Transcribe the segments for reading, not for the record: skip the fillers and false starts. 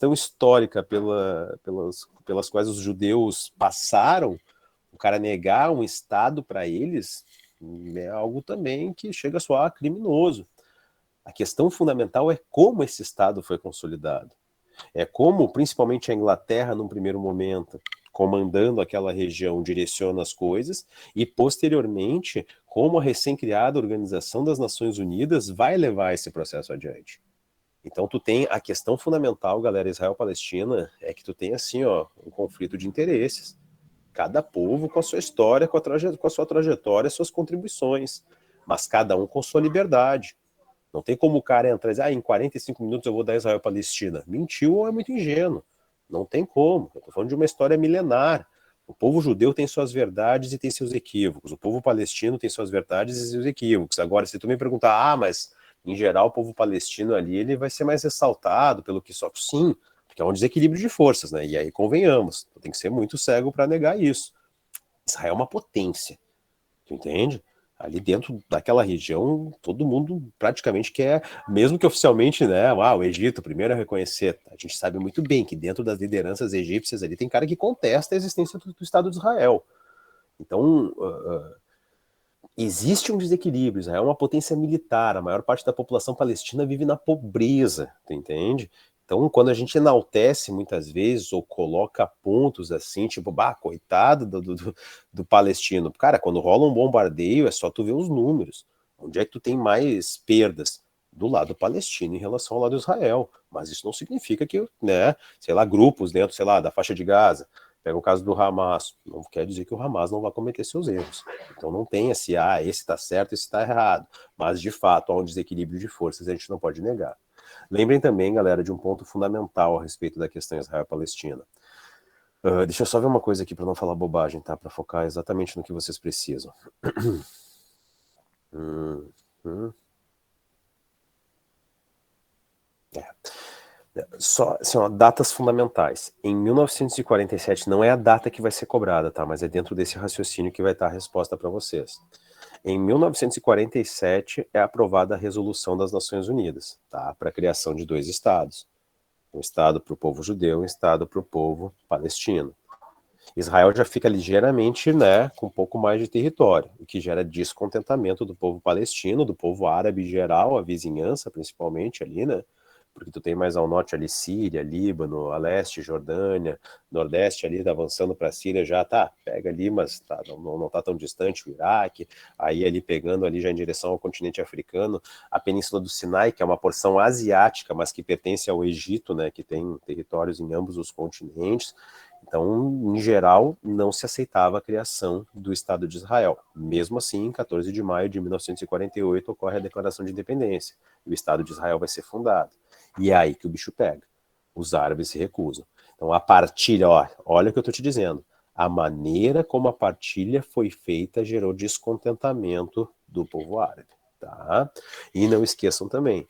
tão histórica pelas quais os judeus passaram, o cara negar um Estado para eles é algo também que chega a soar criminoso. A questão fundamental é como esse Estado foi consolidado. É como, principalmente a Inglaterra, num primeiro momento, comandando aquela região, direciona as coisas, e posteriormente, como a recém-criada Organização das Nações Unidas vai levar esse processo adiante. Então tu tem a questão fundamental, galera, Israel-Palestina, é que tu tem assim, ó, um conflito de interesses. Cada povo com a sua história, com a sua trajetória, suas contribuições, mas cada um com sua liberdade. Não tem como o cara entrar e dizer, em 45 minutos eu vou dar Israel-Palestina. Mentiu ou é muito ingênuo. Não tem como. Eu tô falando de uma história milenar. O povo judeu tem suas verdades e tem seus equívocos. O povo palestino tem suas verdades e seus equívocos. Agora, se tu me perguntar, mas em geral o povo palestino ali ele vai ser mais ressaltado pelo que só sim, porque é um desequilíbrio de forças, né? E aí convenhamos, tem que ser muito cego para negar isso. Israel é uma potência, tu entende? Ali dentro daquela região, todo mundo praticamente quer, mesmo que oficialmente, né? O Egito, primeiro a reconhecer. A gente sabe muito bem que dentro das lideranças egípcias ali tem cara que contesta a existência do Estado de Israel. Então, existe um desequilíbrio. Israel é uma potência militar. A maior parte da população palestina vive na pobreza, tu entende? Então, quando a gente enaltece muitas vezes ou coloca pontos assim, tipo, coitado do palestino. Cara, quando rola um bombardeio, é só tu ver os números. Onde é que tu tem mais perdas? Do lado palestino em relação ao lado de Israel. Mas isso não significa que, né, sei lá, grupos dentro, sei lá, da faixa de Gaza. Pega o caso do Hamas. Não quer dizer que o Hamas não vai cometer seus erros. Então não tem esse, esse tá certo, esse tá errado. Mas, de fato, há um desequilíbrio de forças, a gente não pode negar. Lembrem também, galera, de um ponto fundamental a respeito da questão Israel-Palestina. Deixa eu só ver uma coisa aqui para não falar bobagem, tá? Para focar exatamente no que vocês precisam. Só assim, ó, datas fundamentais. Em 1947 não é a data que vai ser cobrada, tá? Mas é dentro desse raciocínio que vai estar a resposta para vocês. Em 1947 é aprovada a Resolução das Nações Unidas, tá? Para a criação de 2 estados. Um estado para o povo judeu, um estado para o povo palestino. Israel já fica ligeiramente, né, com um pouco mais de território, o que gera descontentamento do povo palestino, do povo árabe em geral, a vizinhança principalmente ali, né? Porque tu tem mais ao norte ali Síria, Líbano, a leste Jordânia, nordeste ali tá avançando para a Síria já, tá, pega ali, mas tá, não tá tão distante o Iraque, aí ali pegando ali já em direção ao continente africano, a Península do Sinai, que é uma porção asiática, mas que pertence ao Egito, né, que tem territórios em ambos os continentes. Então, em geral, não se aceitava a criação do Estado de Israel. Mesmo assim, em 14 de maio de 1948 ocorre a Declaração de Independência, e o Estado de Israel vai ser fundado. E é aí que o bicho pega. Os árabes se recusam. Então, a partilha, olha o que eu estou te dizendo. A maneira como a partilha foi feita gerou descontentamento do povo árabe. Tá? E não esqueçam também,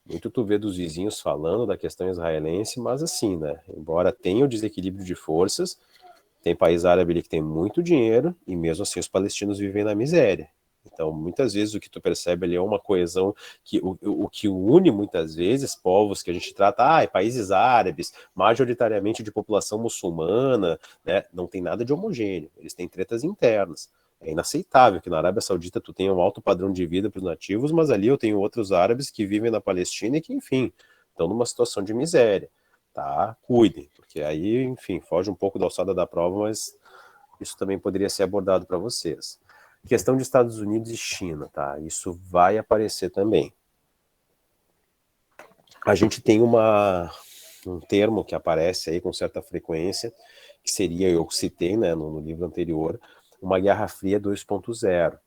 muito tu vê dos vizinhos falando da questão israelense, mas assim, né? Embora tenha o desequilíbrio de forças, tem país árabe ali que tem muito dinheiro e mesmo assim os palestinos vivem na miséria. Então, muitas vezes o que tu percebe ali é uma coesão que o que une muitas vezes povos que a gente trata, países árabes, majoritariamente de população muçulmana, né? Não tem nada de homogêneo, eles têm tretas internas. É inaceitável que na Arábia Saudita tu tenha um alto padrão de vida para os nativos, mas ali eu tenho outros árabes que vivem na Palestina e que, enfim, estão numa situação de miséria, tá? Cuidem, porque aí, enfim, foge um pouco da alçada da prova, mas isso também poderia ser abordado para vocês. Questão de Estados Unidos e China, tá? Isso vai aparecer também. A gente tem um termo que aparece aí com certa frequência, que seria, eu citei, né, no livro anterior, uma Guerra Fria 2.0.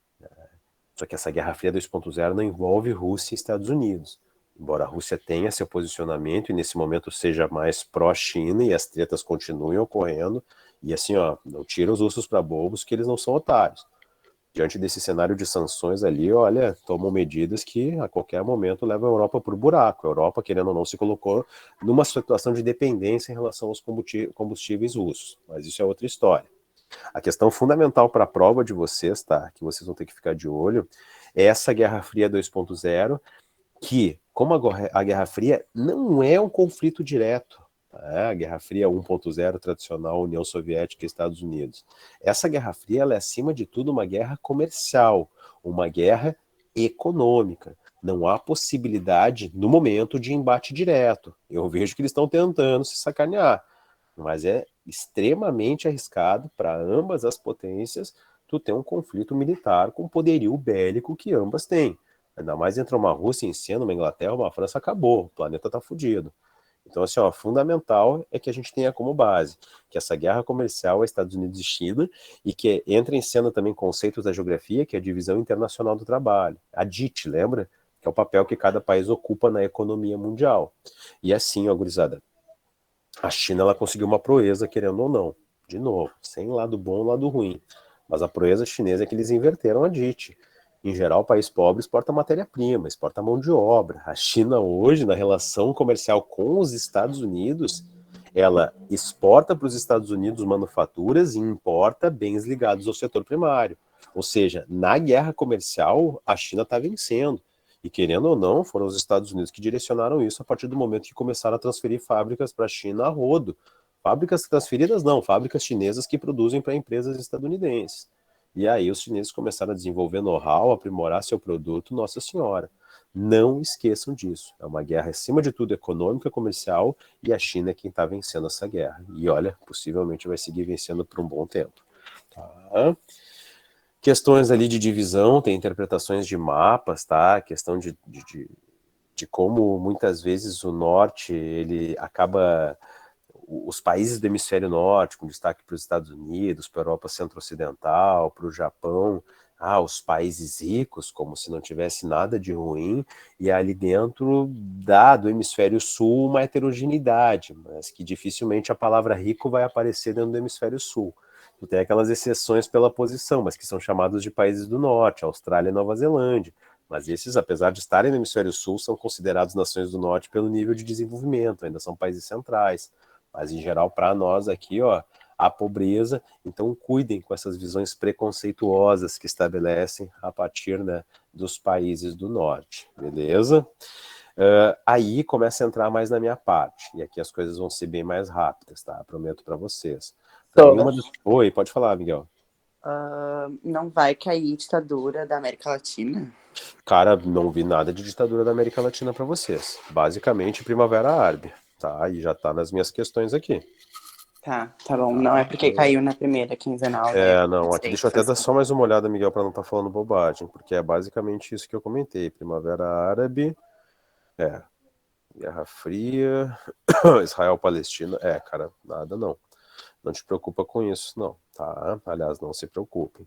Só que essa Guerra Fria 2.0 não envolve Rússia e Estados Unidos. Embora a Rússia tenha seu posicionamento e nesse momento seja mais pró-China e as tretas continuem ocorrendo, e assim, não tira os ursos para bobos que eles não são otários. Diante desse cenário de sanções ali, olha, tomam medidas que a qualquer momento levam a Europa por buraco. A Europa, querendo ou não, se colocou numa situação de dependência em relação aos combustíveis russos. Mas isso é outra história. A questão fundamental para a prova de vocês, tá? Que vocês vão ter que ficar de olho, é essa Guerra Fria 2.0, que, como a Guerra Fria não é um conflito direto, A Guerra Fria 1.0 tradicional, União Soviética e Estados Unidos. Essa Guerra Fria ela é, acima de tudo, uma guerra comercial, uma guerra econômica. Não há possibilidade, no momento, de embate direto. Eu vejo que eles estão tentando se sacanear, mas é extremamente arriscado para ambas as potências tu ter um conflito militar com o poderio bélico que ambas têm. Ainda mais entre uma Rússia em cena, uma Inglaterra, uma França, acabou. O planeta está fudido. Então, assim, ó, fundamental é que a gente tenha como base que essa guerra comercial é Estados Unidos e China e que entra em cena também conceitos da geografia, que é a divisão internacional do trabalho. A DIT, lembra? Que é o papel que cada país ocupa na economia mundial. E assim, ó, gurizada, a China ela conseguiu uma proeza, querendo ou não. De novo, sem lado bom e lado ruim. Mas a proeza chinesa é que eles inverteram a DIT. Em geral, o país pobre exporta matéria-prima, exporta mão de obra. A China hoje, na relação comercial com os Estados Unidos, ela exporta para os Estados Unidos manufaturas e importa bens ligados ao setor primário. Ou seja, na guerra comercial, a China está vencendo. E querendo ou não, foram os Estados Unidos que direcionaram isso a partir do momento que começaram a transferir fábricas para a China a rodo. Fábricas transferidas não, fábricas chinesas que produzem para empresas estadunidenses. E aí os chineses começaram a desenvolver know-how, aprimorar seu produto, Nossa Senhora. Não esqueçam disso. É uma guerra, acima de tudo, econômica, comercial, e a China é quem está vencendo essa guerra. E olha, possivelmente vai seguir vencendo por um bom tempo. Tá? Questões ali de divisão, tem interpretações de mapas, tá? Questão de como muitas vezes o norte, ele acaba, os países do hemisfério norte, com destaque para os Estados Unidos, para a Europa centro-ocidental, para o Japão, os países ricos, como se não tivesse nada de ruim, e ali dentro do hemisfério sul uma heterogeneidade, mas que dificilmente a palavra rico vai aparecer dentro do hemisfério sul. Tu tem aquelas exceções pela posição, mas que são chamados de países do norte, Austrália e Nova Zelândia. Mas esses, apesar de estarem no hemisfério sul, são considerados nações do norte pelo nível de desenvolvimento, ainda são países centrais. Mas, em geral, para nós aqui, ó, a pobreza. Então, cuidem com essas visões preconceituosas que estabelecem a partir, né, dos países do norte, beleza? Aí começa a entrar mais na minha parte, e aqui as coisas vão ser bem mais rápidas, tá? Prometo para vocês. Também uma das... Oi, pode falar, Miguel. Não vai cair ditadura da América Latina? Cara, não vi nada de ditadura da América Latina para vocês. Basicamente, Primavera Árabe, tá? E já tá nas minhas questões aqui. Tá bom. Não é porque caiu na primeira quinzenal, daí eu Não, aqui pensei deixa que eu até dar fosse. só mais uma olhada, Miguel, para não estar falando bobagem, porque é basicamente isso que eu comentei. Primavera Árabe, Guerra Fria, Israel-Palestina. Cara, nada não. Não te preocupa com isso, não, tá? Aliás, não se preocupem.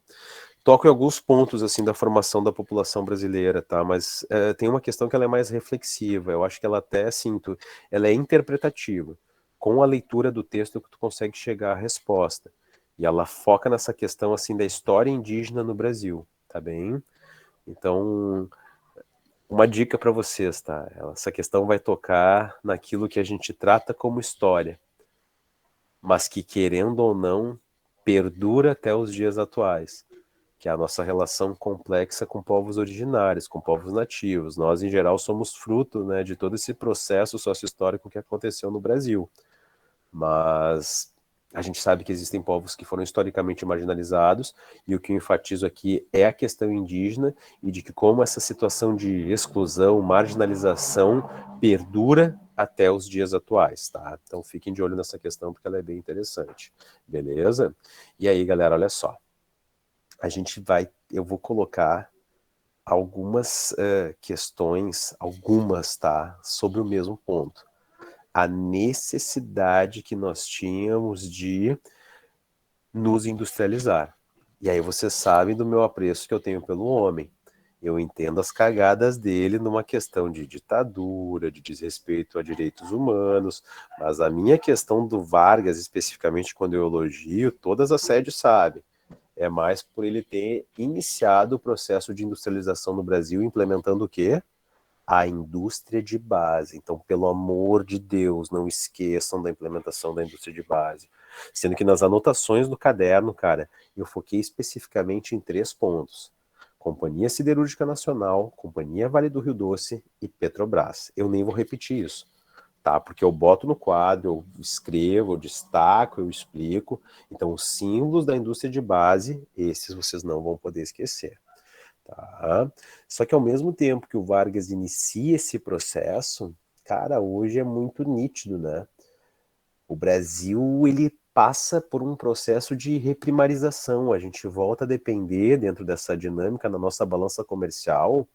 Toco em alguns pontos, assim, da formação da população brasileira, tá? Mas tem uma questão que ela é mais reflexiva. Eu acho que ela até, assim, ela é interpretativa. Com a leitura do texto que tu consegue chegar à resposta. E ela foca nessa questão, assim, da história indígena no Brasil, tá bem? Então, uma dica para vocês, tá? Essa questão vai tocar naquilo que a gente trata como história, mas que, querendo ou não, perdura até os dias atuais, que é a nossa relação complexa com povos originários, com povos nativos. Nós, em geral, somos fruto, né, de todo esse processo sócio-histórico que aconteceu no Brasil. Mas a gente sabe que existem povos que foram historicamente marginalizados, e o que eu enfatizo aqui é a questão indígena e de que como essa situação de exclusão, marginalização perdura até os dias atuais, tá? Então fiquem de olho nessa questão porque ela é bem interessante, beleza? E aí, galera, olha só. Eu vou colocar algumas questões, algumas, tá? Sobre o mesmo ponto. A necessidade que nós tínhamos de nos industrializar. E aí vocês sabem do meu apreço que eu tenho pelo homem. Eu entendo as cagadas dele numa questão de ditadura, de desrespeito a direitos humanos, mas a minha questão do Vargas, especificamente quando eu elogio, todas as sedes sabem, é mais por ele ter iniciado o processo de industrialização no Brasil, implementando o quê? A indústria de base. Então, pelo amor de Deus, não esqueçam da implementação da indústria de base. Sendo que nas anotações do caderno, cara, eu foquei especificamente em 3 pontos. Companhia Siderúrgica Nacional, Companhia Vale do Rio Doce e Petrobras. Eu nem vou repetir isso. Tá, porque eu boto no quadro, eu escrevo, eu destaco, eu explico. Então, os símbolos da indústria de base, esses vocês não vão poder esquecer. Tá? Só que ao mesmo tempo que o Vargas inicia esse processo, cara, hoje é muito nítido, né? O Brasil, ele passa por um processo de reprimarização. A gente volta a depender, dentro dessa dinâmica, na nossa balança comercial,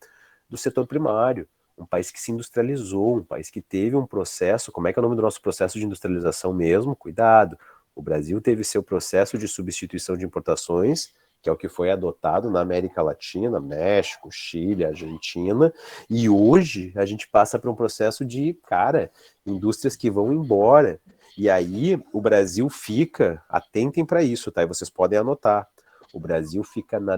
do setor primário. Um país que se industrializou, um país que teve um processo, como é que é o nome do nosso processo de industrialização mesmo? Cuidado, o Brasil teve seu processo de substituição de importações, que é o que foi adotado na América Latina, México, Chile, Argentina, e hoje a gente passa por um processo de, cara, indústrias que vão embora, e aí o Brasil fica, atentem para isso, tá? E vocês podem anotar, o Brasil fica na